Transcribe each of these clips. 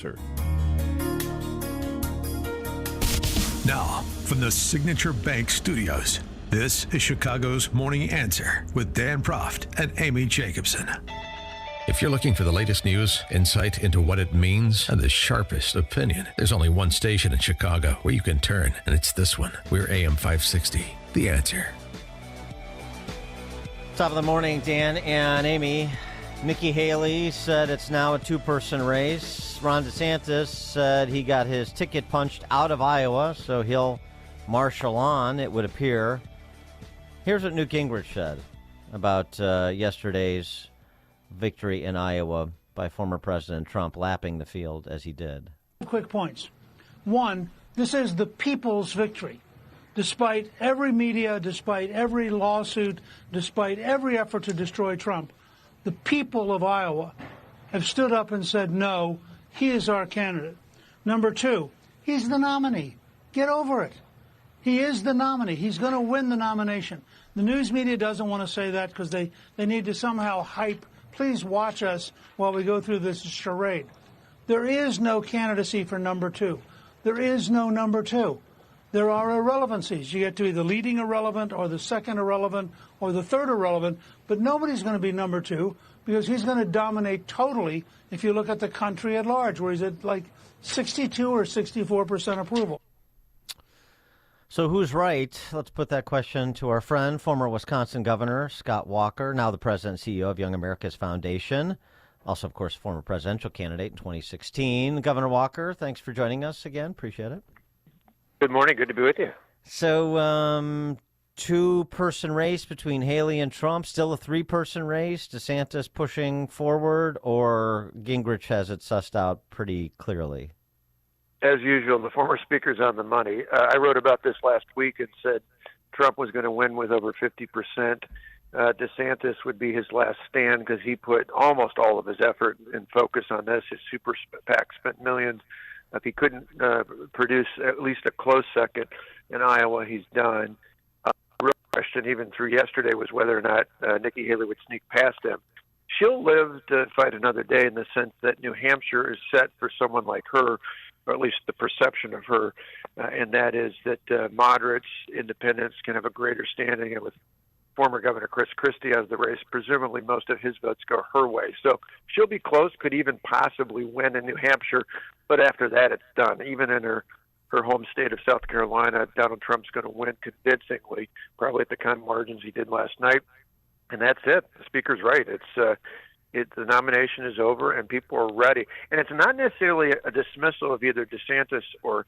Sir. Now, from the Signature Bank Studios, this is Chicago's Morning Answer with Dan Proft and Amy Jacobson. If you're looking for the latest news, insight into what it means, and the sharpest opinion, there's only one station in Chicago where you can turn, and it's this one. We're AM 560, The Answer. Top of the morning, Dan and Amy. Nikki Haley said it's now a two-person race. Ron DeSantis said he got his ticket punched out of Iowa, so he'll marshal on, it would appear. Here's what Newt Gingrich said about yesterday's victory in Iowa by former President Trump, lapping the field as he did. Quick points. One, this is the people's victory. Despite every media, despite every lawsuit, despite every effort to destroy Trump, the people of Iowa have stood up and said, no, he is our candidate. Number two, he's the nominee. Get over it. He is the nominee. He's going to win the nomination. The news media doesn't want to say that because they need to somehow hype. Please watch us while we go through this charade. There is no candidacy for number two. There is no number two. There are irrelevancies. You get to be the leading irrelevant or the second irrelevant or the third irrelevant, but nobody's going to be number two because he's going to dominate totally if you look at the country at large, where he's at like 62 or 64% approval. So who's right? Let's put that question to our friend, former Wisconsin Governor Scott Walker, now the president and CEO of Young America's Foundation. Also, of course, former presidential candidate in 2016. Governor Walker, thanks for joining us again. Appreciate it. Good morning. Good to be with you. So, two-person race between Haley and Trump, still a three-person race? DeSantis pushing forward, or Gingrich has it sussed out pretty clearly? As usual, the former speaker's on the money. I wrote about this last week and said Trump was going to win with over 50%. DeSantis would be his last stand because he put almost all of his effort and focus on this. His super PAC spent millions. If he couldn't produce at least a close second in Iowa, he's done. The real question, even through yesterday, was whether or not Nikki Haley would sneak past him. She'll live to fight another day in the sense that New Hampshire is set for someone like her, or at least the perception of her, and that is that moderates, independents can have a greater standing, and with former Governor Chris Christie out of the race, presumably most of his votes go her way. So she'll be close, could even possibly win in New Hampshire, but after that it's done. Even in her home state of South Carolina, Donald Trump's going to win convincingly, probably at the kind of margins he did last night, and that's it. The speaker's right. The nomination is over, and people are ready. And it's not necessarily a dismissal of either DeSantis or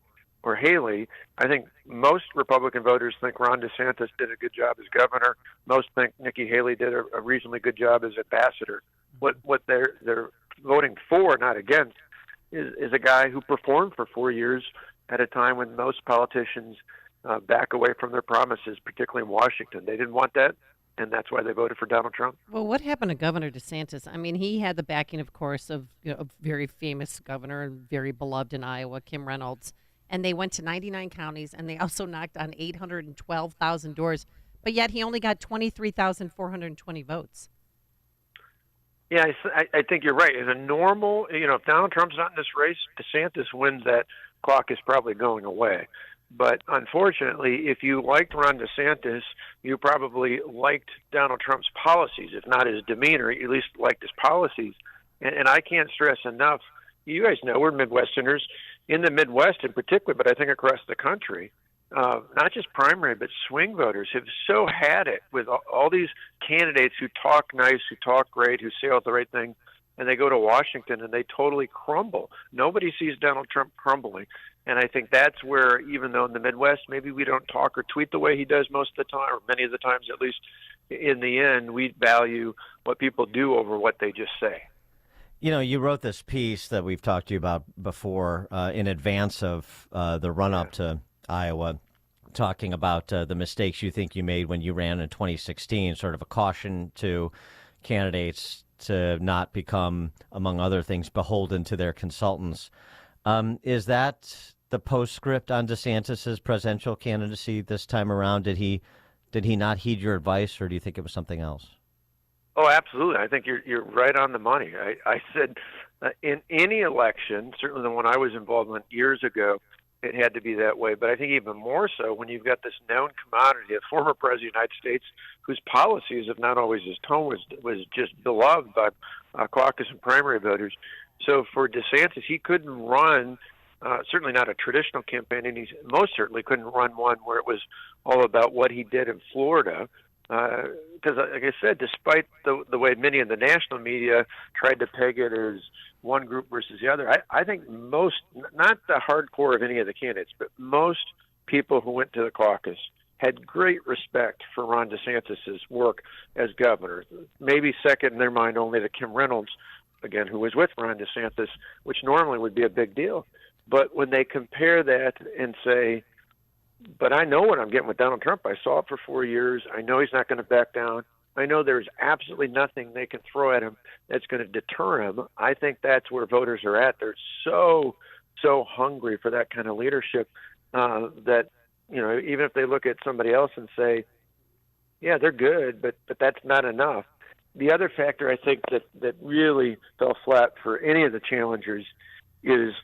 Haley. I think most Republican voters think Ron DeSantis did a good job as governor. Most think Nikki Haley did a reasonably good job as ambassador. What they're voting for, not against, is a guy who performed for 4 years at a time when most politicians back away from their promises, particularly in Washington. They didn't want that, and that's why they voted for Donald Trump. Well, what happened to Governor DeSantis? I mean, he had the backing, of course, of a very famous governor, very beloved in Iowa, Kim Reynolds. And they went to 99 counties, and they also knocked on 812,000 doors. But yet he only got 23,420 votes. Yeah, I think you're right. In a normal, if Donald Trump's not in this race, DeSantis wins, that clock is probably going away. But unfortunately, if you liked Ron DeSantis, you probably liked Donald Trump's policies. If not his demeanor, you at least liked his policies. And I can't stress enough, you guys know we're Midwesterners. In the Midwest in particular, but I think across the country, not just primary, but swing voters have so had it with all these candidates who talk nice, who talk great, who say all the right things, and they go to Washington and they totally crumble. Nobody sees Donald Trump crumbling. And I think that's where, even though in the Midwest, maybe we don't talk or tweet the way he does most of the time, or many of the times at least, in the end, we value what people do over what they just say. You know, you wrote this piece that we've talked to you about before in advance of the run-up to Iowa, talking about the mistakes you think you made when you ran in 2016, sort of a caution to candidates to not become, among other things, beholden to their consultants. Is that the postscript on DeSantis's presidential candidacy this time around? Did he not heed your advice, or do you think it was something else? Oh, absolutely. I think you're right on the money. I said In any election, certainly the one I was involved in years ago, it had to be that way. But I think even more so when you've got this known commodity, a former president of the United States whose policies, if not always his tone, was just beloved by caucus and primary voters. So for DeSantis, he couldn't run, certainly not a traditional campaign, and he most certainly couldn't run one where it was all about what he did in Florida. Because, like I said, despite the way many of the national media tried to peg it as one group versus the other, I think most, not the hardcore of any of the candidates, but most people who went to the caucus had great respect for Ron DeSantis' work as governor. Maybe second in their mind only to Kim Reynolds, again, who was with Ron DeSantis, which normally would be a big deal. But when they compare that and say, but I know what I'm getting with Donald Trump. I saw it for 4 years. I know he's not going to back down. I know there's absolutely nothing they can throw at him that's going to deter him. I think that's where voters are at. They're so hungry for that kind of leadership that, even if they look at somebody else and say, yeah, they're good, but that's not enough. The other factor I think that really fell flat for any of the challengers is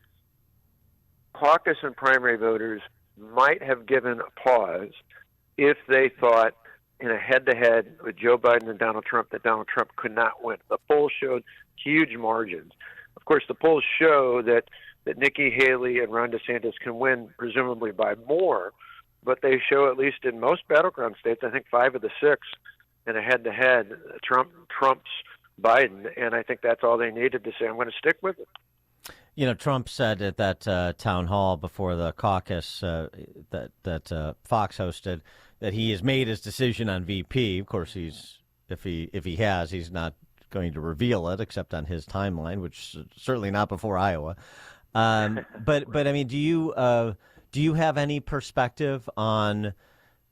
caucus and primary voters might have given a pause if they thought in a head-to-head with Joe Biden and Donald Trump that Donald Trump could not win. The polls showed huge margins. Of course, the polls show that Nikki Haley and Ron DeSantis can win presumably by more, but they show, at least in most battleground states, I think 5 of the 6 in a head-to-head, Trump's Biden, and I think that's all they needed to say, I'm going to stick with it. Trump said at that town hall before the caucus that Fox hosted that he has made his decision on VP. Of course, if he has, he's not going to reveal it except on his timeline, which certainly not before Iowa. But I mean, do you have any perspective on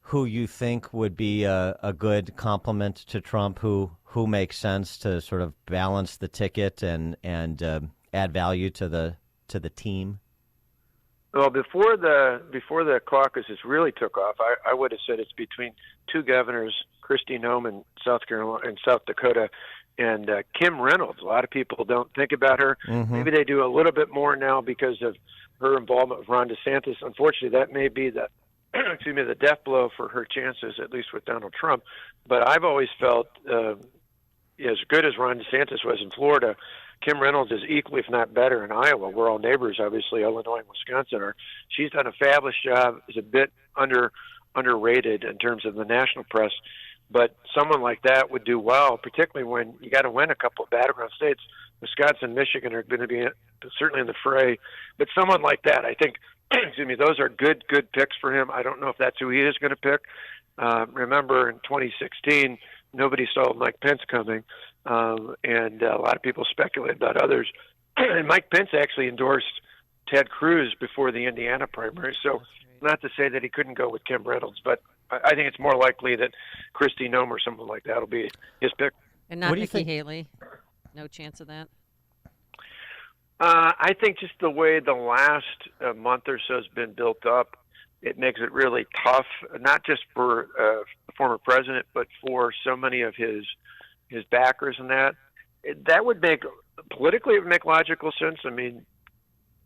who you think would be a good complement to Trump, who makes sense to sort of balance the ticket and add value to the team? Well, before the caucuses really took off, I would have said it's between 2 governors, Kristi Noem in South Carolina and South Dakota, and Kim Reynolds. A lot of people don't think about her. Mm-hmm. Maybe they do a little bit more now because of her involvement with Ron DeSantis. Unfortunately, that may be the death blow for her chances, at least with Donald Trump. But I've always felt as good as Ron DeSantis was in Florida, Kim Reynolds is equally, if not better, in Iowa. We're all neighbors, obviously. Illinois and Wisconsin are. She's done a fabulous job. Is a bit underrated in terms of the national press, but someone like that would do well, particularly when you got to win a couple of battleground states. Wisconsin, Michigan are going to be certainly in the fray, but someone like that, I think. Those are good picks for him. I don't know if that's who he is going to pick. Remember, in 2016, nobody saw Mike Pence coming. And a lot of people speculate about others. And Mike Pence actually endorsed Ted Cruz before the Indiana primary. So not to say that he couldn't go with Kim Reynolds, but I think it's more likely that Kristi Noem or someone like that will be his pick. And not Nikki Haley? No chance of that? I think just the way the last month or so has been built up, it makes it really tough, not just for the former president, but for so many of his backers and that would make, politically, it would make logical sense. I mean,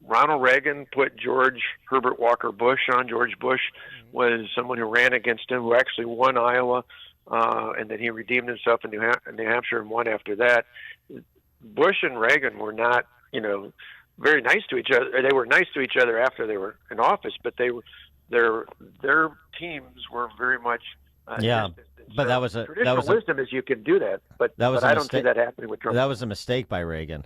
Ronald Reagan put George Herbert Walker Bush on. George Bush was someone who ran against him, who actually won Iowa, and then he redeemed himself in New Hampshire and won after that. Bush and Reagan were not, very nice to each other. They were nice to each other after they were in office, but their teams were very much distant. But that was wisdom is you can do that, but I don't see that happening with Trump. That was a mistake by Reagan.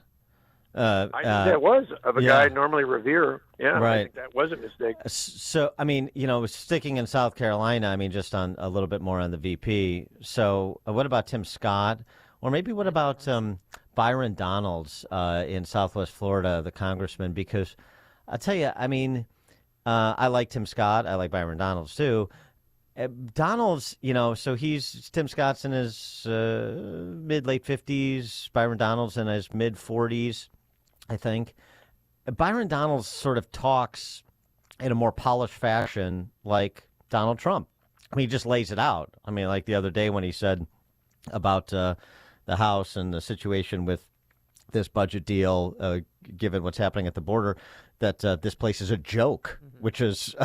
I think that was of a guy I normally revere. Yeah, right. I think that was a mistake. So, I mean, sticking in South Carolina, I mean, just on a little bit more on the VP. So, what about Tim Scott, or maybe what about Byron Donalds in Southwest Florida, the congressman? Because I'll tell you, I mean, I like Tim Scott. I like Byron Donalds too. Donalds, so Tim Scott's in his mid-late 50s, Byron Donalds in his mid-40s, I think. Byron Donalds sort of talks in a more polished fashion like Donald Trump. I mean, he just lays it out. I mean, like the other day when he said about the House and the situation with this budget deal, given what's happening at the border, that this place is a joke, which is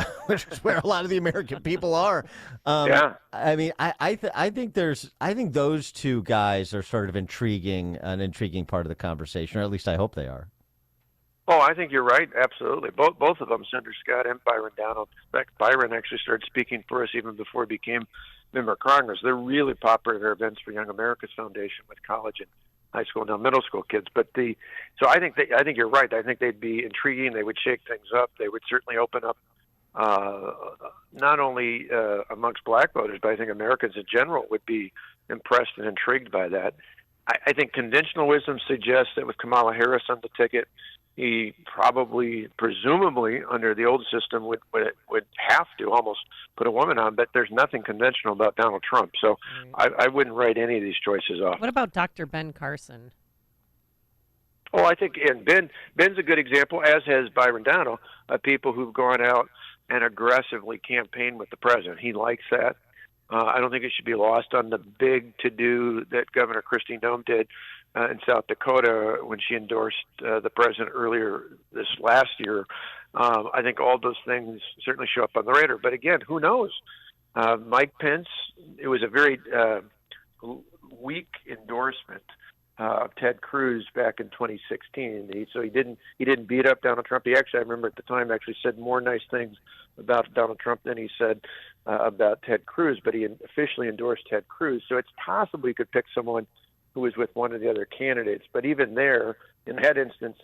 where a lot of the American people are. Yeah. I mean, I think those two guys are sort of an intriguing part of the conversation, or at least I hope they are. Oh, I think you're right. Absolutely. Both of them, Senator Scott and Byron Downer. In fact, Byron actually started speaking for us even before he became member of Congress. They're really popular events for Young America's Foundation with college and high school and now middle school kids. So I think you're right. I think they'd be intriguing. They would shake things up. They would certainly open up not only amongst black voters, but I think Americans in general would be impressed and intrigued by that. I think conventional wisdom suggests that with Kamala Harris on the ticket, he probably, presumably, under the old system, would have to almost put a woman on. But there's nothing conventional about Donald Trump, so I wouldn't write any of these choices off. What about Dr. Ben Carson? Oh, I think, and Ben's a good example, as has Byron Downer, of people who've gone out and aggressively campaigned with the president. He likes that. I don't think it should be lost on the big to-do that Governor Kristi Noem did in South Dakota when she endorsed the president earlier this last year. I think all those things certainly show up on the radar. But again, who knows? Mike Pence, it was a very weak endorsement of Ted Cruz back in 2016. So he didn't beat up Donald Trump. He actually, I remember at the time, actually said more nice things about Donald Trump than he said about Ted Cruz, but he officially endorsed Ted Cruz. So it's possible he could pick someone who was with one of the other candidates. But even there, in that instance,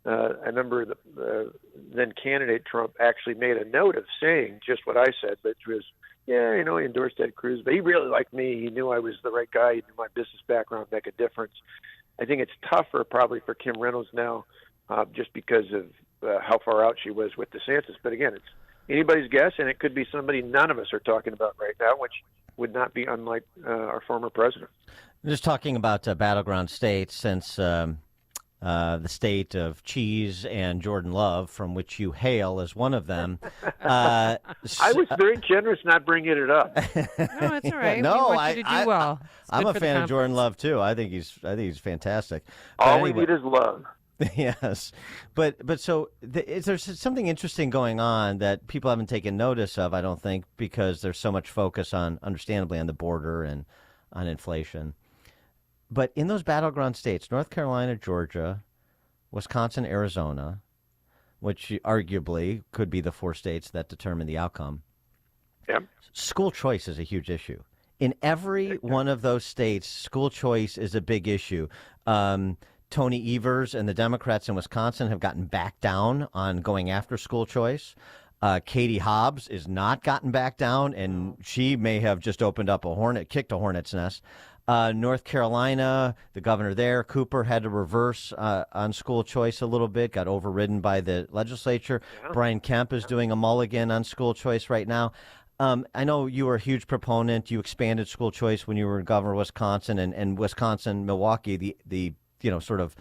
I remember the then candidate Trump actually made a note of saying just what I said, which was, yeah, he endorsed Ted Cruz, but he really liked me. He knew I was the right guy. He knew my business background would make a difference. I think it's tougher probably for Kim Reynolds now just because of how far out she was with DeSantis. But again, it's anybody's guess, and it could be somebody none of us are talking about right now, which would not be unlike our former president. Just talking about battleground states, since the state of cheese and Jordan Love, from which you hail, as one of them. I was very generous not bringing it up. No, it's all right. No, we want you to do well. I'm a fan of Jordan Love too. I think he's fantastic. All we need is love. Yes, but so there's something interesting going on that people haven't taken notice of, I don't think, because there's so much focus understandably, on the border and on inflation. But in those battleground states, North Carolina, Georgia, Wisconsin, Arizona, which arguably could be the 4 states that determine the outcome, yep. School choice is a huge issue. In every one of those states, school choice is a big issue. Tony Evers and the Democrats in Wisconsin have gotten back down on going after school choice. Katie Hobbs is not gotten back down, and she may have just kicked a hornet's nest. North Carolina, the governor there, Cooper, had to reverse on school choice a little bit, got overridden by the legislature. Yeah. Brian Kemp is doing a mulligan on school choice right now. I know you were a huge proponent. You expanded school choice when you were governor of Wisconsin, and Wisconsin, Milwaukee, the sort of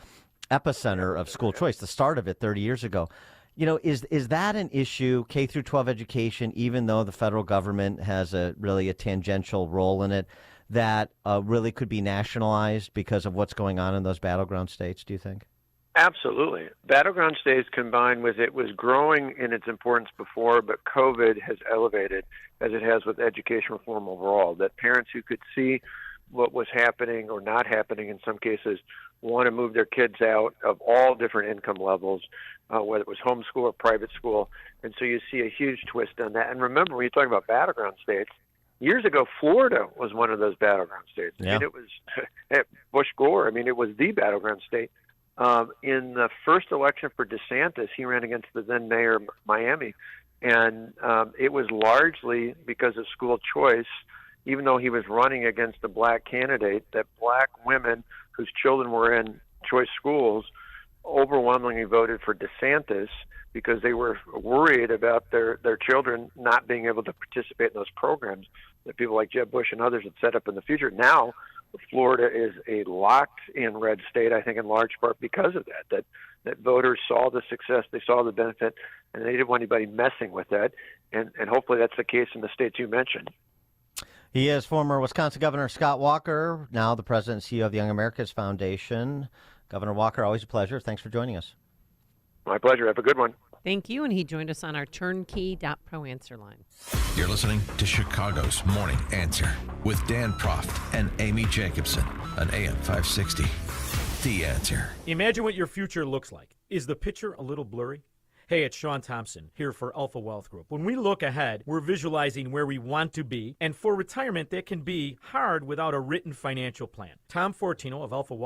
epicenter of school choice, the start of it 30 years ago. Is that an issue, K through 12 education, even though the federal government has a tangential role in it, that really could be nationalized because of what's going on in those battleground states, do you think? Absolutely. Battleground states combined with it was growing in its importance before, but COVID has elevated, as it has with education reform overall, that parents who could see what was happening or not happening in some cases want to move their kids out of all different income levels, whether it was homeschool or private school. And so you see a huge twist on that. And remember, when you talk about battleground states, years ago, Florida was one of those battleground states. Yeah. I mean, it was Bush Gore. I mean, it was the battleground state. In the first election for DeSantis, he ran against the then mayor of Miami. And it was largely because of school choice, even though he was running against a black candidate, that black women whose children were in choice schools overwhelmingly voted for DeSantis because they were worried about their children not being able to participate in those programs that people like Jeb Bush and others had set up in the future. Now, Florida is a locked-in red state, I think, in large part because of that voters saw the success, they saw the benefit, and they didn't want anybody messing with that. And hopefully that's the case in the states you mentioned. He is former Wisconsin Governor Scott Walker, now the president and CEO of the Young America's Foundation. Governor Walker, always a pleasure. Thanks for joining us. My pleasure. Have a good one. Thank you. And he joined us on our turnkey.pro answer line. You're listening to Chicago's Morning Answer with Dan Proft and Amy Jacobson on AM 560. The Answer. Imagine what your future looks like. Is the picture a little blurry? Hey, it's Sean Thompson here for Alpha Wealth Group. When we look ahead, we're visualizing where we want to be, and for retirement, that can be hard without a written financial plan. Tom Fortino of Alpha Wealth